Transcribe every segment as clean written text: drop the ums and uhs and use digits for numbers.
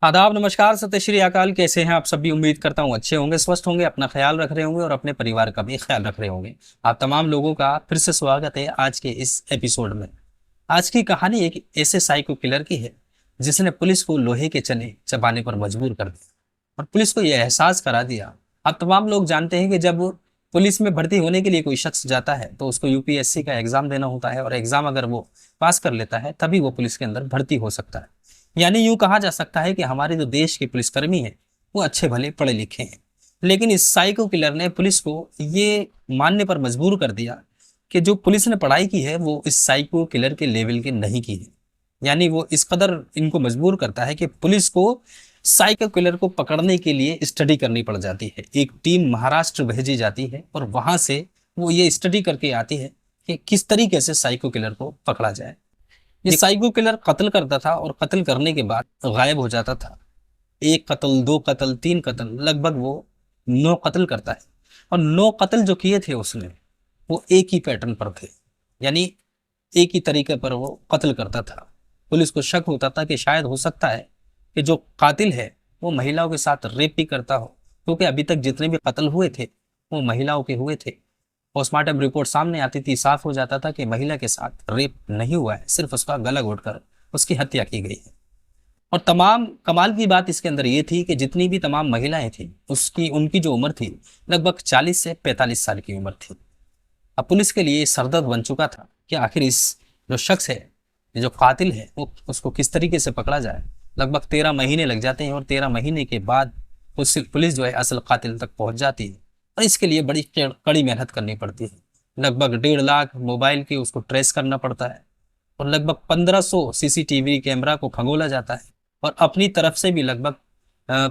आदाब, नमस्कार, सत श्री अकाल। कैसे हैं आप सभी? उम्मीद करता हूँ अच्छे होंगे, स्वस्थ होंगे, अपना ख्याल रख रहे होंगे और अपने परिवार का भी ख्याल रख रहे होंगे। आप तमाम लोगों का फिर से स्वागत है आज के इस एपिसोड में। आज की कहानी एक ऐसे साइको किलर की है जिसने पुलिस को लोहे के चने चबाने पर मजबूर कर दिया और पुलिस को यह एहसास करा दिया। आप तमाम लोग जानते हैं कि जब पुलिस में भर्ती होने के लिए कोई शख्स जाता है तो उसको यूपीएससी का एग्जाम देना होता है और एग्जाम अगर वो पास कर लेता है तभी वो पुलिस के अंदर भर्ती हो सकता है। यानी यूं कहा जा सकता है कि हमारे जो देश के पुलिसकर्मी हैं वो अच्छे भले पढ़े लिखे हैं। लेकिन इस साइको किलर ने पुलिस को ये मानने पर मजबूर कर दिया कि जो पुलिस ने पढ़ाई की है वो इस साइको किलर के लेवल की नहीं की है। यानी वो इस कदर इनको मजबूर करता है कि पुलिस को साइको किलर को पकड़ने के लिए स्टडी करनी पड़ जाती है। एक टीम महाराष्ट्र भेजी जाती है और वहां से वो ये स्टडी करके आती है कि किस तरीके से साइको किलर को पकड़ा जाए। ये साइको किलर कत्ल करता था और कत्ल करने के बाद गायब हो जाता था। एक कत्ल, दो कत्ल, तीन कत्ल, लगभग वो 9 कत्ल करता है। और 9 कत्ल जो किए थे उसने वो एक ही पैटर्न पर थे, यानी एक ही तरीके पर वो कत्ल करता था। पुलिस को शक होता था कि शायद हो सकता है कि जो कातिल है वो महिलाओं के साथ रेप भी करता हो, क्योंकि अभी तक जितने भी कत्ल हुए थे वो महिलाओं के हुए थे। पोस्टमार्टम रिपोर्ट सामने आती थी, साफ हो जाता था कि महिला के साथ रेप नहीं हुआ है, सिर्फ उसका गला घोटकर उसकी हत्या की गई है। और तमाम कमाल की बात इसके अंदर ये थी कि जितनी भी तमाम महिलाएं थी उसकी उनकी जो उम्र थी लगभग 40 से 45 साल की उम्र थी। अब पुलिस के लिए सरदर्द बन चुका था कि आखिर इस जो शख्स है, जो कातिल है, वो उसको किस तरीके से पकड़ा जाए। लगभग 13 महीने लग जाते हैं और 13 महीने के बाद पुलिस जो है असल कातिल तक पहुंच जाती है और इसके लिए बड़ी कड़ी मेहनत करनी पड़ती है। लगभग 1.5 लाख मोबाइल के उसको ट्रेस करना पड़ता है और लगभग 1500 सीसीटीवी कैमरा को खंगोला जाता है और अपनी तरफ से भी लगभग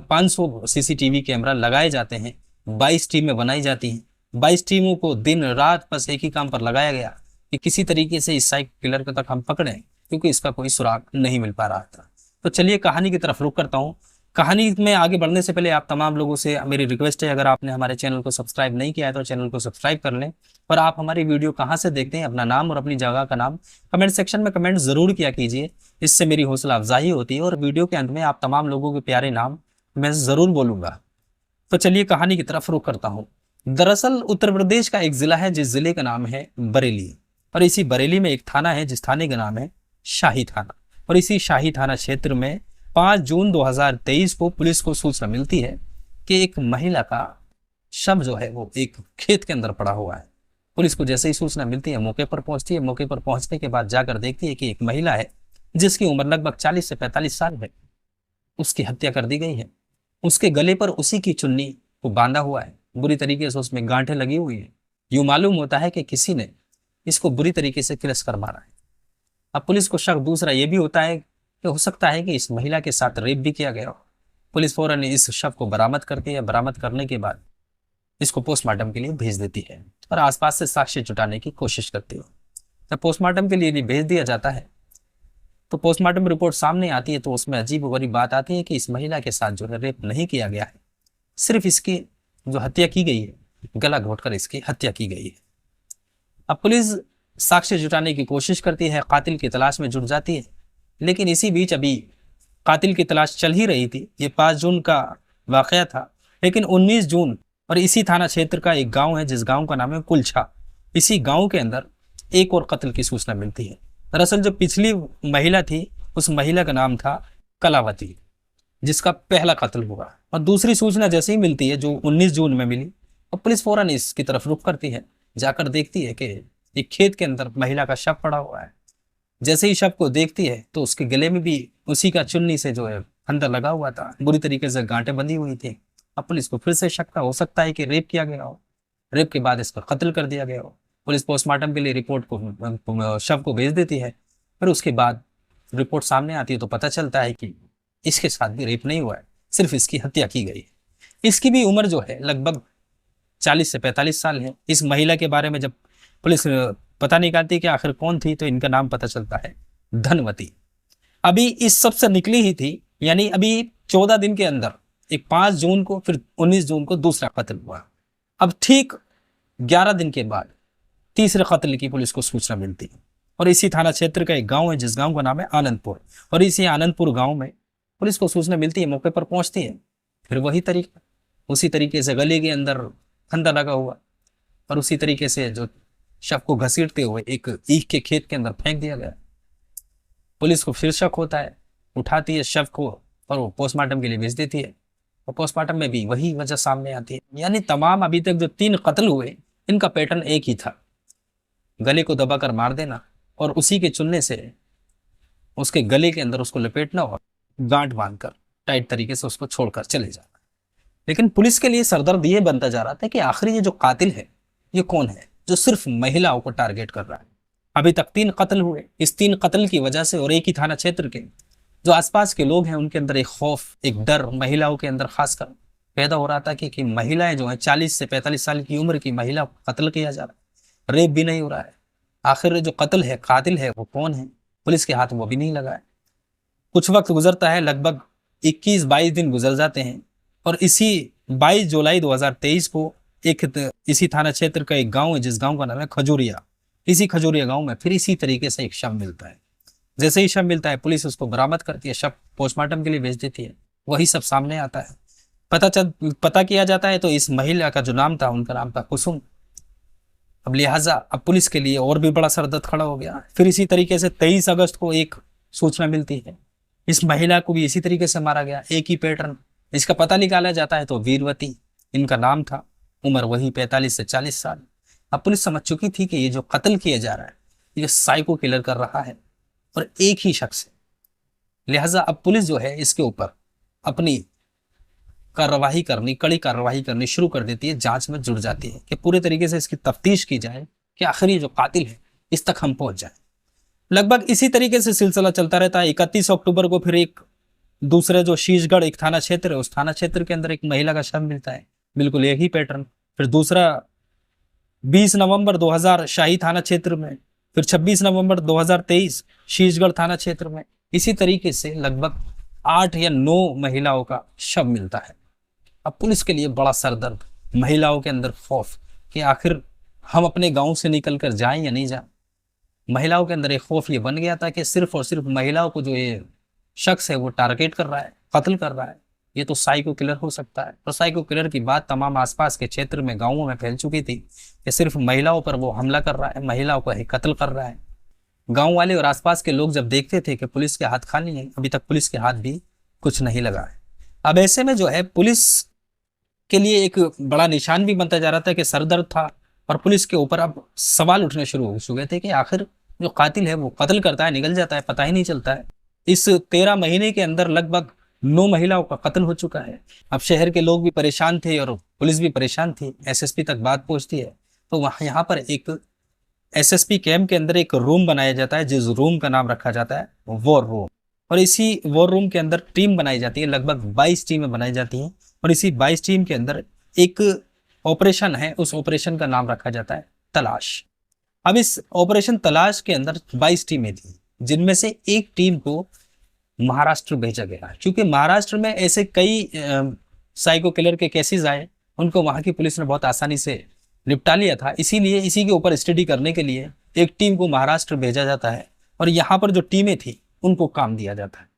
500 सीसीटीवी कैमरा लगाए जाते हैं। 22 टीमें बनाई जाती हैं। 22 टीमों को दिन रात बस एक ही काम पर लगाया गया कि किसी तरीके से इस साइको किलर को तक हम पकड़ें, क्योंकि इसका कोई सुराग नहीं मिल पा रहा था। तो चलिए कहानी की तरफ रुख करता हूँ। कहानी में आगे बढ़ने से पहले आप तमाम लोगों से मेरी रिक्वेस्ट है, अगर आपने हमारे चैनल को सब्सक्राइब नहीं किया है तो चैनल को सब्सक्राइब कर लें। और आप हमारी वीडियो कहाँ से देखते हैं, अपना नाम और अपनी जगह का नाम कमेंट सेक्शन में कमेंट जरूर किया कीजिए। इससे मेरी हौसला अफजाई होती है और वीडियो के अंत में आप तमाम लोगों के प्यारे नाम मैं जरूर बोलूंगा। तो चलिए कहानी की तरफ रुख करता हूँ। दरअसल उत्तर प्रदेश का एक जिला है जिस जिले का नाम है बरेली, और इसी बरेली में एक थाना है जिस थाने का नाम है शाही थाना। और इसी शाही थाना क्षेत्र में 5 जून 2023 को पुलिस को सूचना मिलती है कि एक महिला का शव जो है वो एक खेत के अंदर पड़ा हुआ है। पुलिस को जैसे ही सूचना मिलती है मौके पर पहुंचती है। मौके पर पहुंचने के बाद जाकर देखती है कि एक महिला है जिसकी उम्र लगभग 40 से 45 साल है, उसकी हत्या कर दी गई है। उसके गले पर उसी की चुन्नी को बांधा हुआ है, बुरी तरीके से उसमें गांठें लगी हुई है। यूं मालूम होता है कि किसी ने इसको बुरी तरीके से किलस कर मारा है। अब पुलिस को शक दूसरा ये भी होता है कि हो सकता है कि इस महिला के साथ रेप भी किया गया हो। पुलिस फौरन इस शव को बरामद करती है। बरामद करने के बाद इसको पोस्टमार्टम के लिए भेज देती है और आसपास से साक्ष्य जुटाने की कोशिश करती है। जब पोस्टमार्टम के लिए भेज दिया जाता है तो पोस्टमार्टम रिपोर्ट सामने आती है तो उसमें अजीब व गरीब बात आती है कि इस महिला के साथ जो है रेप नहीं किया गया है, सिर्फ इसकी जो हत्या की गई है, गला घोटकर इसकी हत्या की गई है। अब पुलिस साक्ष्य जुटाने की कोशिश करती है, कातिल की तलाश में जुट जाती है। लेकिन इसी बीच अभी कातिल की तलाश चल ही रही थी। ये 5 जून का वाकया था, लेकिन 19 जून और इसी थाना क्षेत्र का एक गांव है जिस गांव का नाम है कुलछा। इसी गांव के अंदर एक और कत्ल की सूचना मिलती है। दरअसल जो पिछली महिला थी उस महिला का नाम था कलावती, जिसका पहला कत्ल हुआ। और दूसरी सूचना जैसे ही मिलती है जो 19 जून में मिली, और पुलिस फौरन इसकी तरफ रुख करती है। जाकर देखती है कि एक खेत के अंदर महिला का शव पड़ा हुआ है। जैसे ही शव को देखती है तो उसके गले में भी उसी का चुन्नी से जो है अंदर लगा हुआ था, बुरी तरीके से गांठें बंधी हुई थी। अब पुलिस को फिर से शक था, हो सकता है कि रेप किया गया हो, रेप के बाद इसका कत्ल कर दिया गया हो। पुलिस पोस्टमार्टम के लिए रिपोर्ट को शव को भेज देती है। फिर उसके बाद रिपोर्ट सामने आती है तो पता चलता है कि इसके साथ भी रेप नहीं हुआ है, सिर्फ इसकी हत्या की गई है। इसकी भी उम्र जो है लगभग 40 से 45 साल है। इस महिला के बारे में जब पुलिस पता निकालती है कि आखिर कौन थी तो इनका नाम पता चलता है धनवती। अभी इस सब से निकली ही थी, यानी अभी 14 दिन के अंदर एक 5 जून को फिर 19 जून को दूसरा कत्ल हुआ। अब ठीक 11 दिन के बाद तीसरे कत्ल की पुलिस को सूचना मिलती है और इसी थाना क्षेत्र का एक गांव है जिस गांव का नाम है आनंदपुर। और इसी आनंदपुर गांव में पुलिस को सूचना मिलती है, मौके पर पहुंचती है, फिर वही तरीका, उसी तरीके से गले के अंदर फंदा लगा हुआ और उसी तरीके से जो शव को घसीटते हुए एक ईख के खेत के अंदर फेंक दिया गया। पुलिस को फिर शक होता है, उठाती है शव को और वो पोस्टमार्टम के लिए भेज देती है, और पोस्टमार्टम में भी वही वजह सामने आती है। यानी तमाम अभी तक जो 3 कत्ल हुए, इनका पैटर्न एक ही था, गले को दबाकर मार देना और उसी के चुनने से उसके गले के अंदर उसको लपेटना और गांठ बांधकर टाइट तरीके से उसको छोड़कर चले जाना। लेकिन पुलिस के लिए सरदर्द ये बनता जा रहा था कि आखिर ये जो कातिल है ये कौन है जो सिर्फ महिलाओं को टारगेट कर रहा है। अभी तक 3 कत्ल हुए, इस 3 कत्ल की वजह से और एक ही थाना क्षेत्र के जो आसपास के लोग हैं उनके अंदर एक खौफ, एक डर महिलाओं के अंदर खासकर पैदा हो रहा था कि महिलाएं जो हैं 40 से 45 साल की उम्र की महिला कत्ल किया जा रहा है, रेप भी नहीं हो रहा है। आखिर जो कत्ल है, कातिल है, वो कौन है? पुलिस के हाथ वो भी नहीं लगा है। कुछ वक्त गुजरता है, लगभग 21-22 दिन गुजर जाते हैं और इसी 22 जुलाई 2023 को इसी थाना क्षेत्र का एक गांव है जिस गांव का नाम है खजूरिया। इसी खजूरिया गांव में फिर इसी तरीके से एक शव मिलता है। जैसे ही शव मिलता है, पुलिस उसको बरामद करती है, शव पोस्टमार्टम के लिए भेज देती है। वही सब सामने आता है, पता किया जाता है तो इस महिला का जो नाम था, उनका नाम था कुसुम। अब लिहाजा अब पुलिस के लिए और भी बड़ा सरदर्द खड़ा हो गया। फिर इसी तरीके से 23 अगस्त को एक सूचना मिलती है, इस महिला को भी इसी तरीके से मारा गया, एक ही पैटर्न। इसका पता निकाला जाता है तो वीरवती इनका नाम था, उम्र वही 45 से 40 साल। अब पुलिस समझ चुकी थी कि ये जो कत्ल किया जा रहा है ये साइको किलर कर रहा है और एक ही शख्स है। लिहाजा अब पुलिस जो है इसके ऊपर अपनी कड़ी कार्रवाई करनी शुरू कर देती है, जांच में जुड़ जाती है कि पूरे तरीके से इसकी तफ्तीश की जाए कि आखिर ये जो कातिल है इस तक हम पहुंच जाए। लगभग इसी तरीके से सिलसिला चलता रहता है। 31 अक्टूबर को फिर एक दूसरे जो शीशगढ़ एक थाना क्षेत्र है, उस थाना क्षेत्र के अंदर एक महिला का शव मिलता है, बिल्कुल एक ही पैटर्न। फिर दूसरा 20 नवंबर 2000 शाही थाना क्षेत्र में, फिर 26 नवंबर 2023 शीशगढ़ थाना क्षेत्र में। इसी तरीके से लगभग 8 या 9 महिलाओं का शव मिलता है। अब पुलिस के लिए बड़ा सरदर्द, महिलाओं के अंदर खौफ कि आखिर हम अपने गांव से निकल कर जाएं या नहीं जाएं। महिलाओं के अंदर एक खौफ ये बन गया था कि सिर्फ और सिर्फ महिलाओं को जो ये शख्स है वो टारगेट कर रहा है, कत्ल कर रहा है, ये तो साइको किलर हो सकता है। और साइको किलर की बात तमाम आसपास के क्षेत्र में, गाँवों में फैल चुकी थी कि सिर्फ महिलाओं पर वो हमला कर रहा है, महिलाओं को ही कत्ल कर रहा है। गाँव वाले और आसपास के लोग जब देखते थे कि पुलिस के हाथ खाली है, अभी तक पुलिस के हाथ भी कुछ नहीं लगा है। अब ऐसे में जो है पुलिस के लिए एक बड़ा निशान भी बनता जा रहा था कि सरदर्द था और पुलिस के ऊपर अब सवाल उठने शुरू हो चुके थे कि आखिर जो कातिल है वो कत्ल करता है, निकल जाता है, पता ही नहीं चलता है। इस 13 महीने के अंदर लगभग 9 महिलाओं का कत्ल हो चुका है। अब शहर के लोग भी परेशान थे और पुलिस भी परेशान थी। एसएसपी तक बात पहुंचती है तो वहाँ यहाँ पर एक एसएसपी कैंप के अंदर एक रूम बनाया जाता है, जिस रूम का नाम रखा जाता है वॉर रूम। और इसी वॉर रूम के अंदर टीम बनाई जाती है, लगभग 22 टीमें बनाई जाती हैं और इसी 22 टीम के अंदर एक ऑपरेशन है, उस ऑपरेशन का नाम रखा जाता है तलाश। अब इस ऑपरेशन तलाश के अंदर 22 टीमें थी, जिनमें से एक टीम को महाराष्ट्र भेजा गया, क्योंकि महाराष्ट्र में ऐसे कई साइको किलर के केसेस आए, उनको वहां की पुलिस ने बहुत आसानी से निपटा लिया था। इसीलिए इसी के ऊपर स्टडी करने के लिए एक टीम को महाराष्ट्र भेजा जाता है और यहाँ पर जो टीमें थी उनको काम दिया जाता है।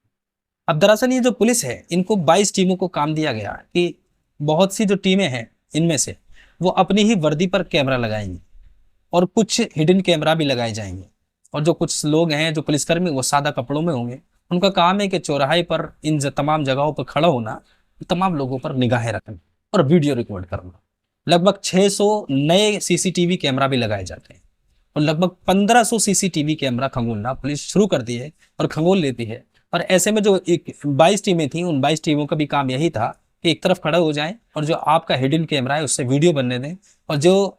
अब दरअसल ये जो पुलिस है, इनको 22 टीमों को काम दिया गया कि बहुत सी जो टीमें हैं इनमें से वो अपनी ही वर्दी पर कैमरा लगाएंगी और कुछ हिडन कैमरा भी लगाए जाएंगे। और जो कुछ लोग हैं, जो पुलिसकर्मी, वो सादा कपड़ों में होंगे। उनका काम है कि चौराहे पर इन तमाम जगहों पर खड़ा होना, तमाम लोगों पर निगाहें रखना और वीडियो रिकॉर्ड करना। लगभग 600 नए सीसीटीवी कैमरा भी लगाए जाते हैं और लगभग 1500 सीसीटीवी कैमरा खंगोलना पुलिस शुरू करती है और खंगोल लेती है। और ऐसे में जो 22 टीमें थी, उन 22 टीमों का भी काम यही था कि एक तरफ खड़ा हो जाएं और जो आपका हिडन कैमरा है उससे वीडियो बनने दें। और जो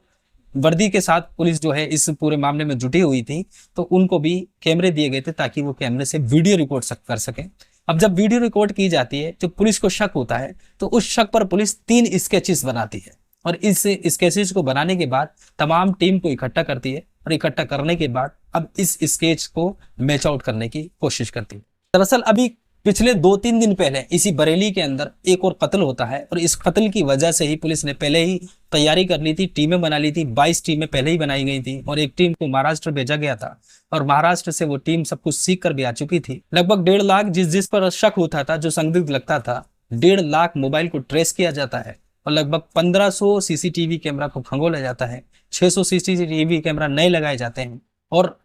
वर्दी के साथ पुलिस जो है इस पूरे मामले में जुटी हुई थी, तो उनको भी कैमरे दिए गए थे ताकि वो कैमरे से वीडियो रिकॉर्ड कर सकें। अब जब वीडियो रिकॉर्ड की जाती है, जब पुलिस को शक होता है, तो उस शक पर पुलिस 3 स्केचेस बनाती है और इस स्केचेस को बनाने के बाद तमाम टीम को इकट्ठा करती है और इकट्ठा करने के बाद अब इस स्केच को मैच आउट करने की कोशिश करती है। दरअसल अभी पिछले 2-3 दिन पहले इसी बरेली के अंदर एक और कत्ल होता है और इस कत्ल की वजह से ही पुलिस ने पहले ही तैयारी कर ली थी, टीमें बना ली थी। 22 टीमें पहले ही बनाई गई थी और एक टीम को महाराष्ट्र भेजा गया था और महाराष्ट्र से वो टीम सब कुछ सीख कर भी आ चुकी थी। लगभग 1.5 लाख जिस पर शक होता था, जो संदिग्ध लगता था, 1.5 लाख मोबाइल को ट्रेस किया जाता है और लगभग 1500 सीसीटीवी कैमरा को खंगोला जाता है। 600 सीसीटीवी कैमरा नए लगाए जाते हैं और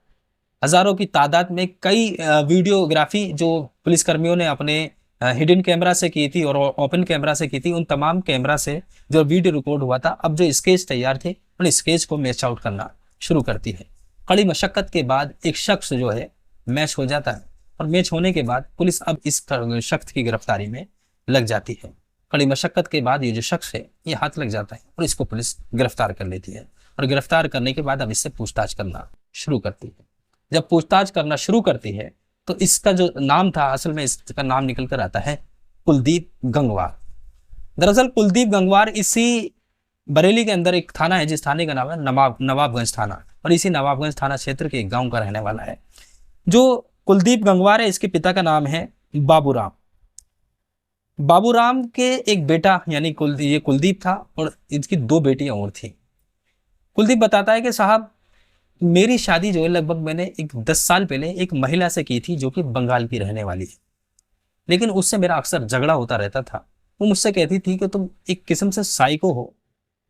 हजारों की तादाद में कई वीडियोग्राफी जो पुलिसकर्मियों ने अपने हिडन कैमरा से की थी और ओपन कैमरा से की थी, उन तमाम कैमरा से जो वीडियो रिकॉर्ड हुआ था, अब जो स्केच तैयार थे उन स्केच को मैच आउट करना शुरू करती है। कड़ी मशक्कत के बाद एक शख्स जो है मैच हो जाता है और मैच होने के बाद पुलिस अब इस शख्स की गिरफ्तारी में लग जाती है। कड़ी मशक्कत के बाद ये जो शख्स है ये हाथ लग जाता है और इसको पुलिस गिरफ्तार कर लेती है और गिरफ्तार करने के बाद अब इससे पूछताछ करना शुरू करती है। जब पूछताछ करना शुरू करती है तो इसका जो नाम था, असल में इसका नाम निकल कर आता है कुलदीप गंगवार। दरअसल कुलदीप गंगवार इसी बरेली के अंदर एक थाना है जिस थाने का नाम है नवाबगंज थाना और इसी नवाबगंज थाना क्षेत्र के एक गांव का रहने वाला है। जो कुलदीप गंगवार है, इसके पिता का नाम है बाबूराम। बाबूराम के एक बेटा यानी ये कुलदीप था और इसकी 2 बेटियां और थी। कुलदीप बताता है कि साहब, मेरी शादी जो है लगभग मैंने 10 साल पहले एक महिला से की थी जो कि बंगाल की रहने वाली है, लेकिन उससे मेरा अक्सर झगड़ा होता रहता था। वो मुझसे कहती थी कि तुम एक किस्म से साइको हो,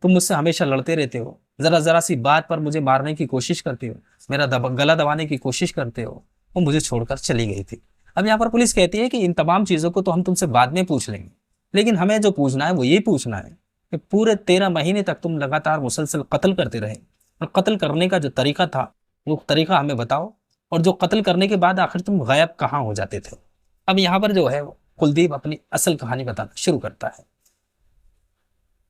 तुम मुझसे हमेशा लड़ते रहते हो, जरा जरा सी बात पर मुझे मारने की कोशिश करते हो, मेरा गला दबाने की कोशिश करते हो। वो मुझे छोड़कर चली गई थी। अब यहाँ पर पुलिस कहती है कि इन तमाम चीज़ों को तो हम तुमसे बाद में पूछ लेंगे, लेकिन हमें जो पूछना है वो ये पूछना है कि पूरे 13 महीने तक तुम लगातार मुसलसल कत्ल करते रहे और कत्ल करने का जो तरीका था वो तरीका हमें बताओ, और जो कत्ल करने के बाद आखिर तुम गायब कहाँ हो जाते थे। अब यहाँ पर जो है कुलदीप अपनी असल कहानी बताना शुरू करता है।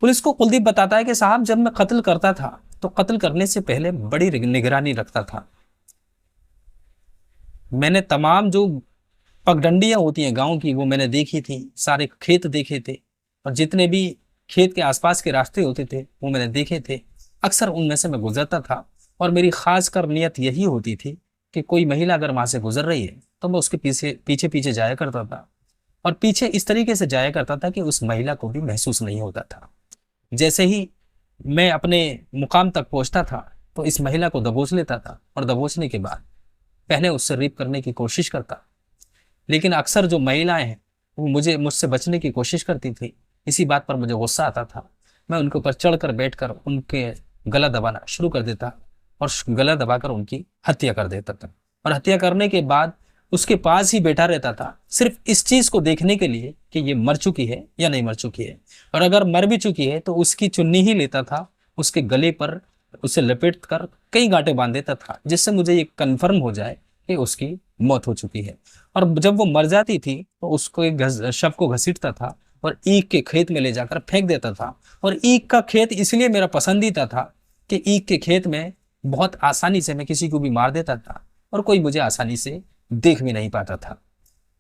पुलिस को कुलदीप बताता है कि साहब, जब मैं कत्ल करता था तो कत्ल करने से पहले बड़ी निगरानी रखता था। मैंने तमाम जो पगडंडियां होती हैं गांव की वो मैंने देखी थी, सारे खेत देखे थे और जितने भी खेत के आसपास के रास्ते होते थे वो मैंने देखे थे। अक्सर उनमें से मैं गुजरता था और मेरी खास कर नियत यही होती थी कि कोई महिला अगर वहां से गुजर रही है तो मैं उसके पीछे पीछे जाया करता था और पीछे इस तरीके से जाया करता था कि उस महिला को भी महसूस नहीं होता था। जैसे ही मैं अपने मुकाम तक पहुंचता था तो इस महिला को दबोच लेता था और दबोचने के बाद पहले उससे रेप करने की कोशिश करता, लेकिन अक्सर जो महिलाएं हैं वो मुझसे बचने की कोशिश करती थी। इसी बात पर मुझे गुस्सा आता था। मैं उनके ऊपर चढ़कर बैठकर उनके गला दबाना शुरू कर देता और गला दबाकर उनकी हत्या कर देता था और हत्या करने के बाद उसके पास ही बैठा रहता था, सिर्फ इस चीज को देखने के लिए कि ये मर चुकी है या नहीं मर चुकी है, और अगर मर भी चुकी है तो उसकी चुन्नी ही लेता था, उसके गले पर उसे लपेट कर कई गांठें बांध देता था जिससे मुझे ये कन्फर्म हो जाए कि उसकी मौत हो चुकी है। और जब वो मर जाती थी तो उसको एक शव को घसीटता था और ईख के खेत में ले जाकर फेंक देता था। और ईख का खेत इसलिए मेरा पसंदीदा था कि ईख के खेत में बहुत आसानी से मैं किसी को भी मार देता था और कोई मुझे आसानी से देख भी नहीं पाता था।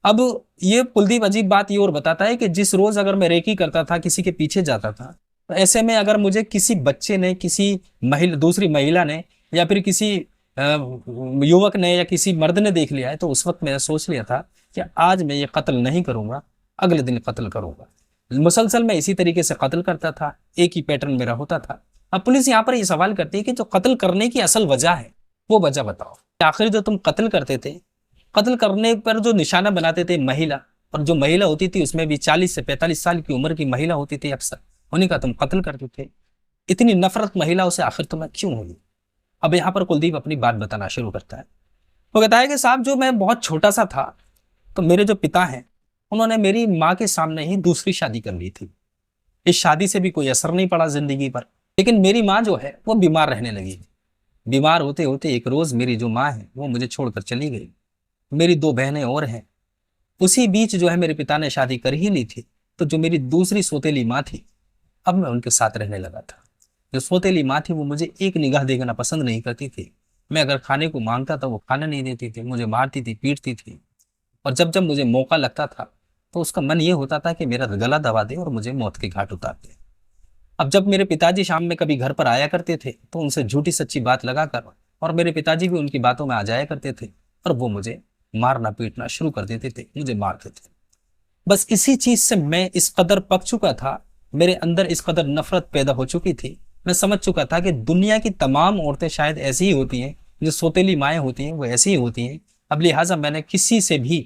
अब ये कुलदीप अजीब बात ये और बताता है कि जिस रोज अगर मैं रेकी करता था, किसी के पीछे जाता था, तो ऐसे में अगर मुझे किसी बच्चे ने, किसी दूसरी महिला ने या फिर किसी युवक ने या किसी मर्द ने देख लिया है तो उस वक्त मैंने सोच लिया था कि आज मैं ये कत्ल नहीं करूंगा, अगले दिन कत्ल करूंगा। मुसलसल मैं इसी तरीके से कत्ल करता था, एक ही पैटर्न मेरा होता था। अब पुलिस यहाँ पर ये सवाल करती है कि जो कत्ल करने की असल वजह है वो वजह बताओ। आखिर जो तुम कत्ल करते थे, कत्ल करने पर जो निशाना बनाते थे महिला, और जो महिला होती थी उसमें भी 40 से 45 साल की उम्र की महिला होती थी, अक्सर उन्हीं का तुम कत्ल करते थे। इतनी नफरत महिलाओं से आखिर तुम्हें क्यों हुई? अब यहाँ पर कुलदीप अपनी बात बताना शुरू करता है। वो कहता है कि साहब, जो मैं बहुत छोटा सा था तो मेरे जो पिता हैं उन्होंने मेरी माँ के सामने ही दूसरी शादी कर ली थी। इस शादी से भी कोई असर नहीं पड़ा जिंदगी पर, लेकिन मेरी माँ जो है वो बीमार रहने लगी। बीमार होते होते एक रोज मेरी जो माँ है वो मुझे छोड़कर चली गई। मेरी 2 बहनें और हैं। उसी बीच जो है मेरे पिता ने शादी कर ही ली थी, तो जो मेरी दूसरी सौतेली माँ थी, अब मैं उनके साथ रहने लगा था। जो सौतेली माँ थी वो मुझे एक निगाह देखना पसंद नहीं करती थी। मैं अगर खाने को मांगता था वो खाना नहीं देती थी, मुझे मारती थी, पीटती थी, और जब जब मुझे मौका लगता था तो उसका मन ये होता था कि मेरा गला दबा दे और मुझे मौत के घाट उतार दे। अब जब मेरे पिताजी शाम में कभी घर पर आया करते थे तो उनसे झूठी सच्ची बात लगाकर, और मेरे पिताजी भी उनकी बातों में आ जाया करते थे और वो मुझे मारना पीटना शुरू कर देते थे, मुझे मारते थे। बस इसी चीज से मैं इस कदर पक चुका था, मेरे अंदर इस कदर नफरत पैदा हो चुकी थी। मैं समझ चुका था कि दुनिया की तमाम औरतें शायद ऐसी ही होती हैं, जो सौतेली माएँ होती हैं वो ऐसी ही होती हैं। अब लिहाजा मैंने किसी से भी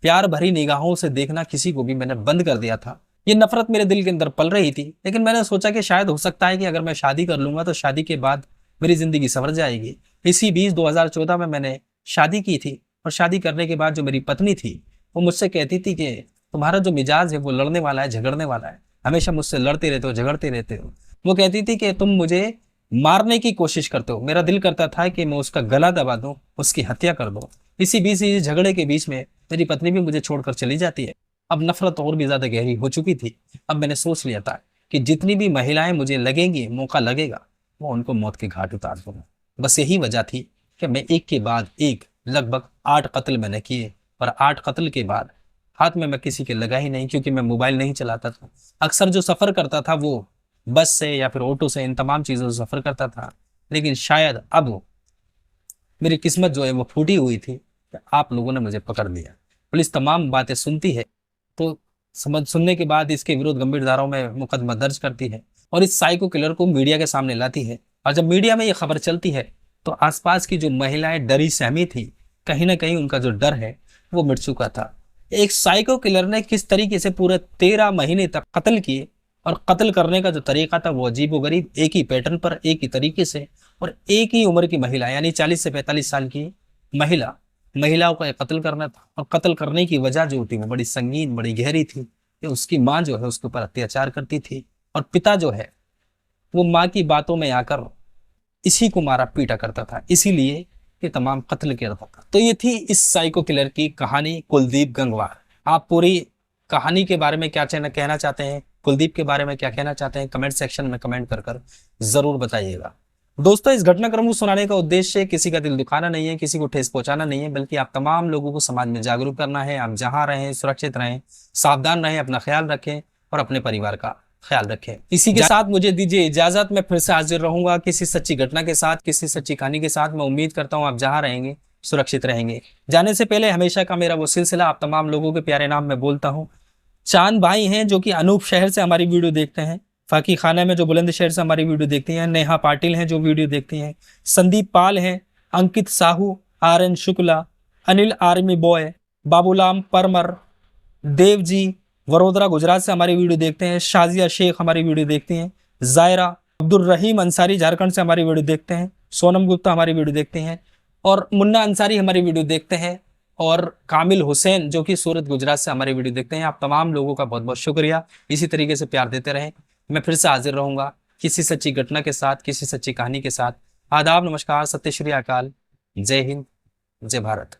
प्यार भरी निगाहों से देखना, किसी को भी मैंने बंद कर दिया था। ये नफरत मेरे दिल के अंदर पल रही थी, लेकिन मैंने सोचा कि शायद हो सकता है कि अगर मैं शादी कर लूंगा तो शादी के बाद मेरी जिंदगी संवर जाएगी। इसी बीच 2014 में मैंने शादी की थी, और शादी करने के बाद जो मेरी पत्नी थी वो मुझसे कहती थी कि तुम्हारा जो मिजाज है वो लड़ने वाला है, झगड़ने वाला है, हमेशा मुझसे लड़ते रहते हो, झगड़ते रहते हो। वो कहती थी कि तुम मुझे मारने की कोशिश करते हो। मेरा दिल करता था कि मैं उसका गला दबा दूं, उसकी हत्या कर दूं। इसी बीच, इस झगड़े के बीच में मेरी पत्नी भी मुझे छोड़कर चली जाती है। अब नफरत और भी ज्यादा गहरी हो चुकी थी। अब मैंने सोच लिया था कि जितनी भी महिलाएं मुझे लगेंगी, मौका लगेगा, वो उनको मौत के घाट उतार दूंगा। बस यही वजह थी कि मैं एक के बाद एक लगभग 8 कत्ल मैंने किए, और 8 कत्ल के बाद हाथ में मैं किसी के लगा ही नहीं, क्योंकि मैं मोबाइल नहीं चलाता था। अक्सर जो सफर करता था वो बस से या फिर ऑटो से, इन तमाम चीजों से सफर करता था। लेकिन शायद अब मेरी किस्मत जो है वो फूटी हुई थी कि आप लोगों ने मुझे पकड़ लिया। पुलिस तमाम बातें सुनती है, तो सुनने के बाद इसके विरुद्ध गंभीर धाराओं में मुकदमा दर्ज करती है, और इस साइको किलर को मीडिया के सामने लाती है। और जब मीडिया में ये खबर चलती है तो आसपास की जो महिलाएं डरी सहमी थी, कहीं ना कहीं उनका जो डर है वो मिट चुका था। एक साइको किलर ने किस तरीके से पूरे 13 महीने तक कत्ल किए, और कत्ल करने का जो तरीका था वो अजीबोगरीब, एक ही पैटर्न पर, एक ही तरीके से, और एक ही उम्र की महिला यानी 40 से 45 साल की महिलाओं का कत्ल करना था। और कत्ल करने की वजह जो थी वो बड़ी संगीन, बड़ी गहरी थी कि उसकी माँ जो है उसके ऊपर अत्याचार करती थी, और पिता जो है वो माँ की बातों में आकर इसी को मारा पीटा करता था, इसीलिए ये तमाम कत्ल किया था। तो ये थी इस साइको किलर की कहानी, कुलदीप गंगवार। आप पूरी कहानी के बारे में क्या कहना चाहते हैं, कुलदीप के बारे में क्या कहना चाहते हैं, कमेंट सेक्शन में कमेंट कर जरूर बताइएगा। दोस्तों, इस घटनाक्रम को सुनाने का उद्देश्य किसी का दिल दुखाना नहीं है, किसी को ठेस पहुंचाना नहीं है, बल्कि आप तमाम लोगों को समाज में जागरूक करना है। आप जहां रहें सुरक्षित रहें, सावधान रहें, अपना ख्याल रखें और अपने परिवार का ख्याल रखें। इसी के साथ मुझे दीजिए इजाजत। मैं फिर से हाजिर रहूंगा किसी सच्ची घटना के साथ, किसी सच्ची कहानी के साथ। मैं उम्मीद करता हूँ आप जहां रहेंगे सुरक्षित रहेंगे। जाने से पहले हमेशा का मेरा वो सिलसिला, आप तमाम लोगों के प्यारे नाम में बोलता हूँ। चांद भाई हैं जो कि अनूप शहर से हमारी वीडियो देखते हैं, फाकी खाना में जो बुलंदशहर से हमारी वीडियो देखती हैं, नेहा पाटिल हैं जो वीडियो देखती हैं, संदीप पाल हैं, Ankit Sahu, R N. Shukla, Anil army boy, Babulal Parmar, Dev ji Vadodara Gujarat से हमारी वीडियो देखते हैं, शाजिया शेख हमारी वीडियो देखती हैं, जायरा, अब्दुल रहीम अंसारी झारखंड से हमारी वीडियो देखते हैं, सोनम गुप्ता हमारी वीडियो देखते हैं, और मुन्ना अंसारी हमारी वीडियो देखते हैं, और कामिल हुसैन जो कि सूरत गुजरात से हमारी वीडियो देखते हैं। आप तमाम लोगों का बहुत बहुत शुक्रिया। इसी तरीके से प्यार देते रहें। मैं फिर से हाजिर रहूंगा किसी सच्ची घटना के साथ, किसी सच्ची कहानी के साथ। आदाब, नमस्कार, सत्य श्री अकाल, जय हिंद, जय भारत।